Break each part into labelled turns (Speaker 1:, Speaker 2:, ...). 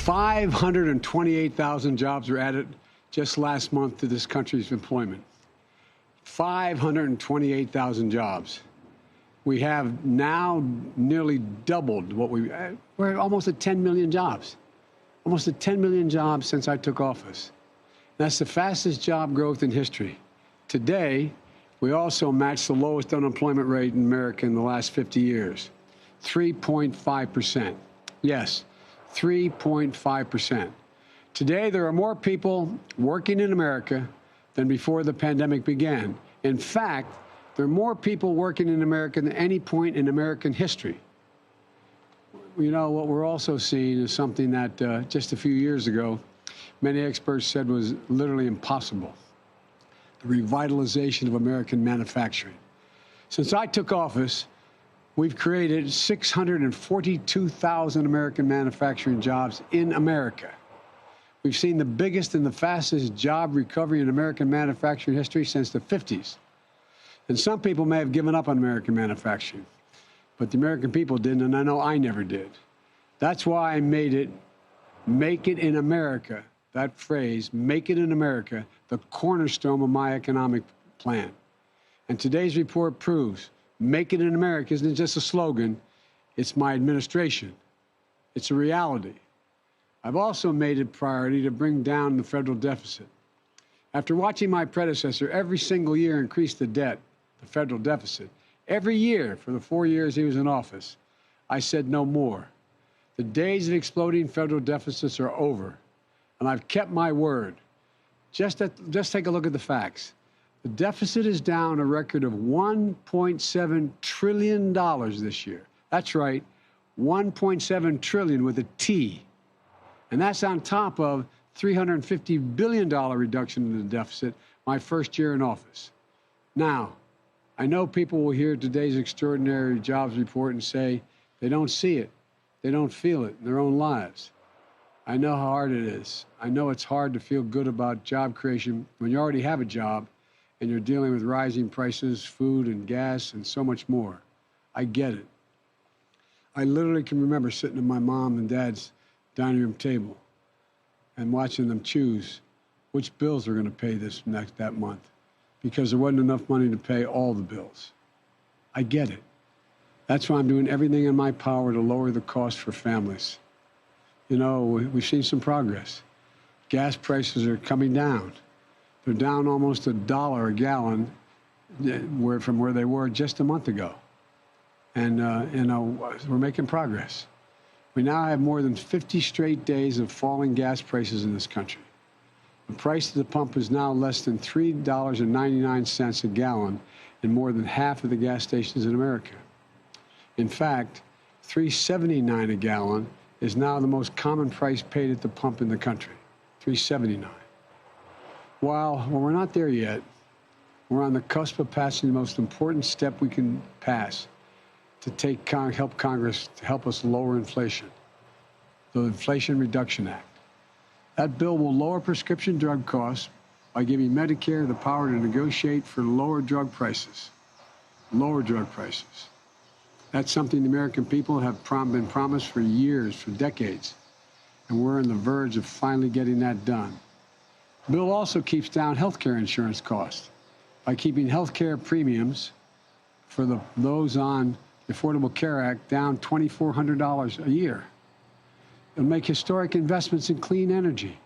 Speaker 1: 528,000 jobs were added just last month to this country's employment. 528,000 jobs. We have now nearly doubled what we're almost at 10 million jobs. Almost at 10 million jobs since I took office. That's the fastest job growth in history. Today, we also matched the lowest unemployment rate in America in the last 50 years, 3.5%. Yes, 3.5%. Today, there are more people working in America than before the pandemic began. In fact, there are more people working in America than any point in American history. You know, what we're also seeing is something that just a few years ago, many experts said was literally impossible: the revitalization of American manufacturing. Since I took office, we've created 642,000 American manufacturing jobs in America. We've seen the biggest and the fastest job recovery in American manufacturing history since the 50s. And some people may have given up on American manufacturing, but the American people didn't, and I know I never did. That's why I made it, "Make it in America," that phrase, "Make it in America," the cornerstone of my economic plan. And today's report proves "Make it in America" isn't just a slogan, it's my administration. It's a reality. I've also made it a priority to bring down the federal deficit. After watching my predecessor every single year increase the debt, the federal deficit, every year for the 4 years he was in office, I said no more. The days of exploding federal deficits are over, and I've kept my word. Just take a look at the facts. The deficit is down a record of $1.7 trillion this year. That's right, $1.7 trillion with a T. And that's on top of $350 billion reduction in the deficit my first year in office. Now, I know people will hear today's extraordinary jobs report and say they don't see it, they don't feel it in their own lives. I know how hard it is. I know it's hard to feel good about job creation when you already have a job and you're dealing with rising prices, food and gas, and so much more. I get it. I literally can remember sitting at my mom and dad's dining room table and watching them choose which bills they're going to pay that month, because there wasn't enough money to pay all the bills. I get it. That's why I'm doing everything in my power to lower the cost for families. You know, we've seen some progress. Gas prices are coming down. They're down almost $1 a gallon from where they were just a month ago. And, you know, we're making progress. We now have more than 50 straight days of falling gas prices in this country. The price of the pump is now less than $3.99 a gallon in more than half of the gas stations in America. In fact, $3.79 a gallon is now the most common price paid at the pump in the country, $3.79. While we're not there yet, we're on the cusp of passing the most important step we can pass to help Congress to help us lower inflation, the Inflation Reduction Act. That bill will lower prescription drug costs by giving Medicare the power to negotiate for lower drug prices. Lower drug prices. That's something the American people have been promised for years, for decades, and we're on the verge of finally getting that done. The bill also keeps down health care insurance costs by keeping health care premiums for those on the Affordable Care Act down $2,400 a year. It'll make historic investments in clean energy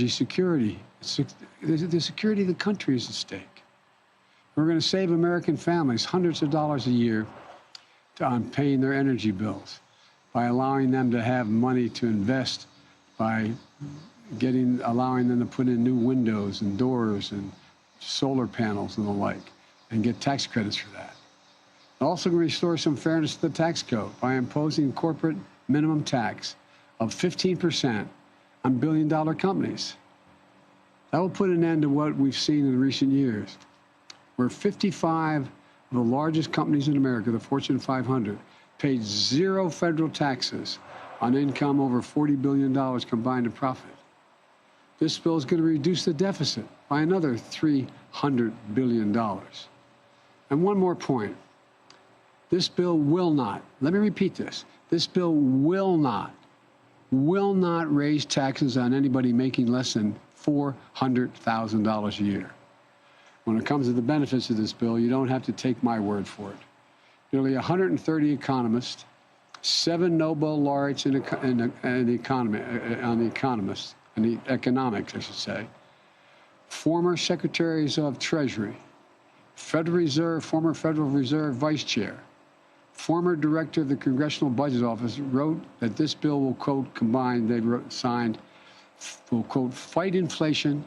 Speaker 1: security. The security of the country is at stake. We're going to save American families hundreds of dollars a year on paying their energy bills by allowing them to have money to invest, by allowing them to put in new windows and doors and solar panels and the like, and get tax credits for that. Also restore some fairness to the tax code by imposing corporate minimum tax of 15% on billion-dollar companies. That will put an end to what we've seen in recent years, where 55 of the largest companies in America, the Fortune 500, paid zero federal taxes on income over $40 billion combined in profit. This bill is going to reduce the deficit by another $300 billion. And one more point. This bill will not, let me repeat this, this bill will not will not raise taxes on anybody making less than $400,000 a year. When it comes to the benefits of this bill, you don't have to take my word for it. Nearly 130 economists, 7 Nobel laureates in the economics, I should say, former secretaries of Treasury, former Federal Reserve Vice Chair, former director of the Congressional Budget Office wrote that this bill will, quote, will, quote, fight inflation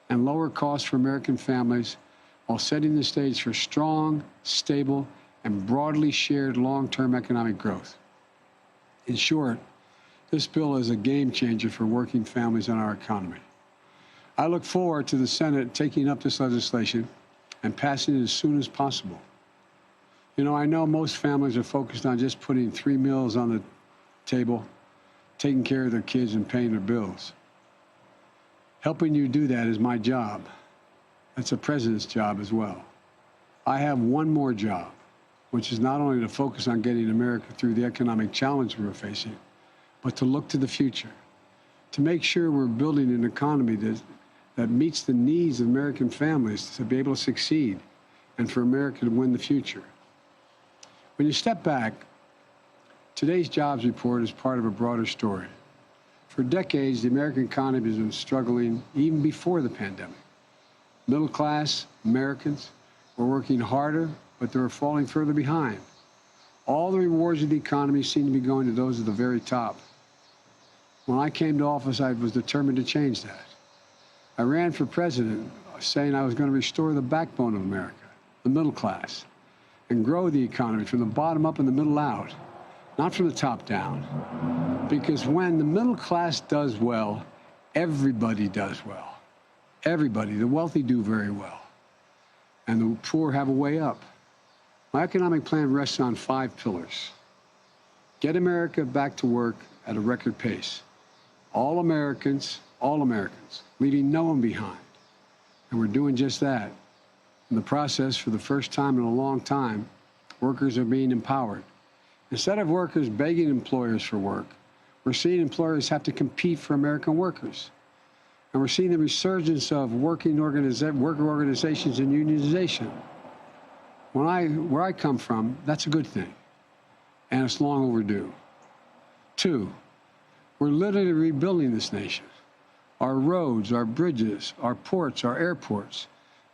Speaker 1: and lower costs for American families while setting the stage for strong, stable, and broadly shared long-term economic growth. In short, this bill is a game changer for working families and our economy. I look forward to the Senate taking up this legislation and passing it as soon as possible. You know, I know most families are focused on just putting 3 meals on the table, taking care of their kids and paying their bills. Helping you do that is my job. That's a president's job as well. I have one more job, which is not only to focus on getting America through the economic challenge we're facing, but to look to the future, to make sure we're building an economy that meets the needs of American families to be able to succeed and for America to win the future. When you step back, today's jobs report is part of a broader story. For decades, the American economy has been struggling even before the pandemic. Middle-class Americans were working harder, but they were falling further behind. All the rewards of the economy seem to be going to those at the very top. When I came to office, I was determined to change that. I ran for president saying I was going to restore the backbone of America, the middle class, and grow the economy from the bottom up and the middle out, not from the top down. Because when the middle class does well, everybody does well. Everybody. The wealthy do very well. And the poor have a way up. My economic plan rests on 5 pillars. Get America back to work at a record pace. All Americans, leaving no one behind. And we're doing just that. In the process, for the first time in a long time, workers are being empowered. Instead of workers begging employers for work, we're seeing employers have to compete for American workers. And we're seeing the resurgence of worker organizations and unionization. Where I come from, that's a good thing. And it's long overdue. 2, we're literally rebuilding this nation. Our roads, our bridges, our ports, our airports,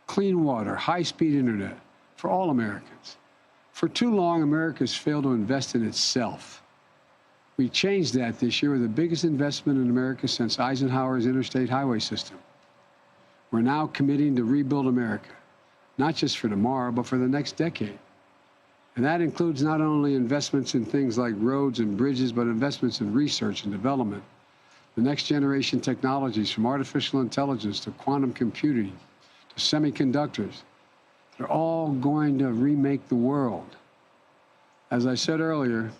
Speaker 1: clean water, high-speed internet for all Americans. For too long, America's failed to invest in itself. We changed that this year with the biggest investment in America since Eisenhower's interstate highway system. We're now committing to rebuild America, not just for tomorrow, but for the next decade. And that includes not only investments in things like roads and bridges, but investments in research and development, the next generation technologies from artificial intelligence to quantum computing to semiconductors. They're all going to remake the world. As I said earlier,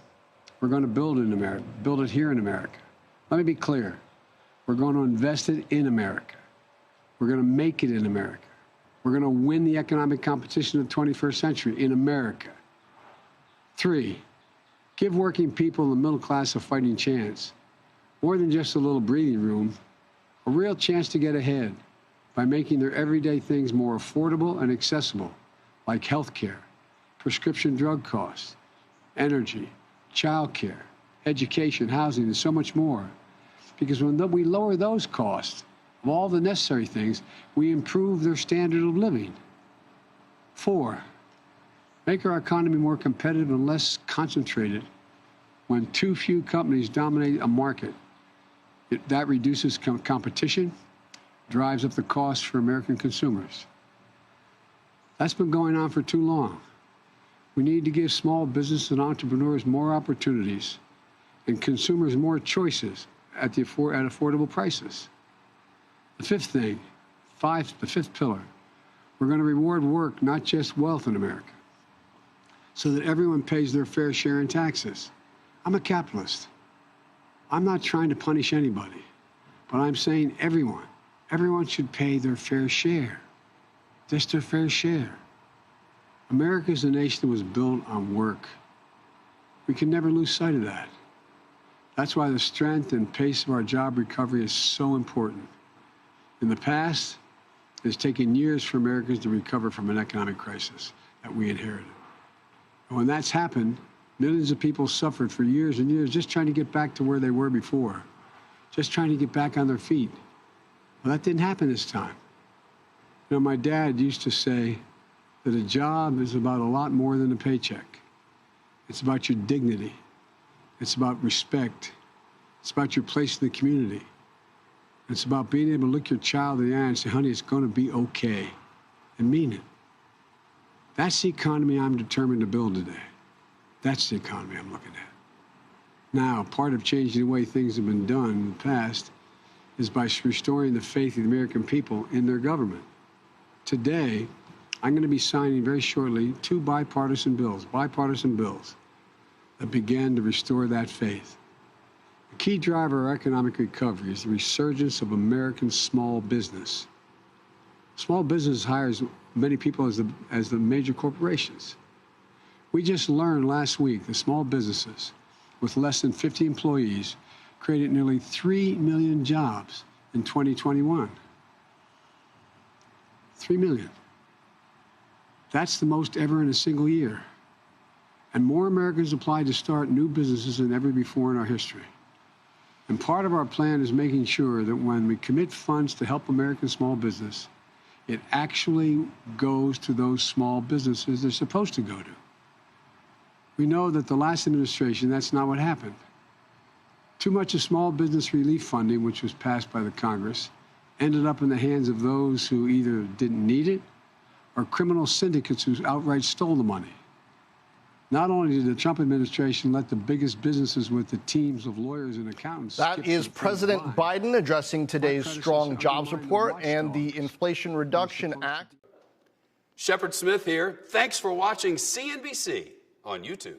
Speaker 1: we're going to build in America, build it here in America. Let me be clear. We're going to invest it in America. We're going to make it in America. We're going to win the economic competition of the 21st century in America. 3, give working people in the middle class a fighting chance. More than just a little breathing room, a real chance to get ahead by making their everyday things more affordable and accessible, like health care, prescription drug costs, energy, child care, education, housing, and so much more. Because when we lower those costs of all the necessary things, we improve their standard of living. 4, make our economy more competitive and less concentrated. When too few companies dominate a market, that reduces competition, drives up the cost for American consumers. That's been going on for too long. We need to give small business and entrepreneurs more opportunities and consumers more choices at affordable prices. The 5th thing, the 5th pillar, we're going to reward work, not just wealth in America, so that everyone pays their fair share in taxes. I'm a capitalist. I'm not trying to punish anybody, but I'm saying everyone should pay their fair share, just their fair share. America is a nation that was built on work. We can never lose sight of that. That's why the strength and pace of our job recovery is so important. In the past, it's taken years for Americans to recover from an economic crisis that we inherited. And when that's happened, millions of people suffered for years and years just trying to get back to where they were before, just trying to get back on their feet. Well, that didn't happen this time. You know, my dad used to say that a job is about a lot more than a paycheck. It's about your dignity. It's about respect. It's about your place in the community. It's about being able to look your child in the eye and say, honey, it's going to be okay, and mean it. That's the economy I'm determined to build today. That's the economy I'm looking at. Now, part of changing the way things have been done in the past is by restoring the faith of the American people in their government. Today, I'm going to be signing very shortly two bipartisan bills that began to restore that faith. The key driver of our economic recovery is the resurgence of American small business. Small business hires many people as the major corporations. We just learned last week that small businesses with less than 50 employees created nearly 3 million jobs in 2021. 3 million. That's the most ever in a single year. And more Americans applied to start new businesses than ever before in our history. And part of our plan is making sure that when we commit funds to help American small business, it actually goes to those small businesses they're supposed to go to. We know that the last administration, that's not what happened. Too much of small business relief funding, which was passed by the Congress, ended up in the hands of those who either didn't need it or criminal syndicates who outright stole the money. Not only did the Trump administration let the biggest businesses with the teams of lawyers and accountants.
Speaker 2: That is President Biden addressing today's strong jobs report and the Inflation Reduction Act.
Speaker 3: Shepard Smith here. Thanks for watching CNBC on YouTube.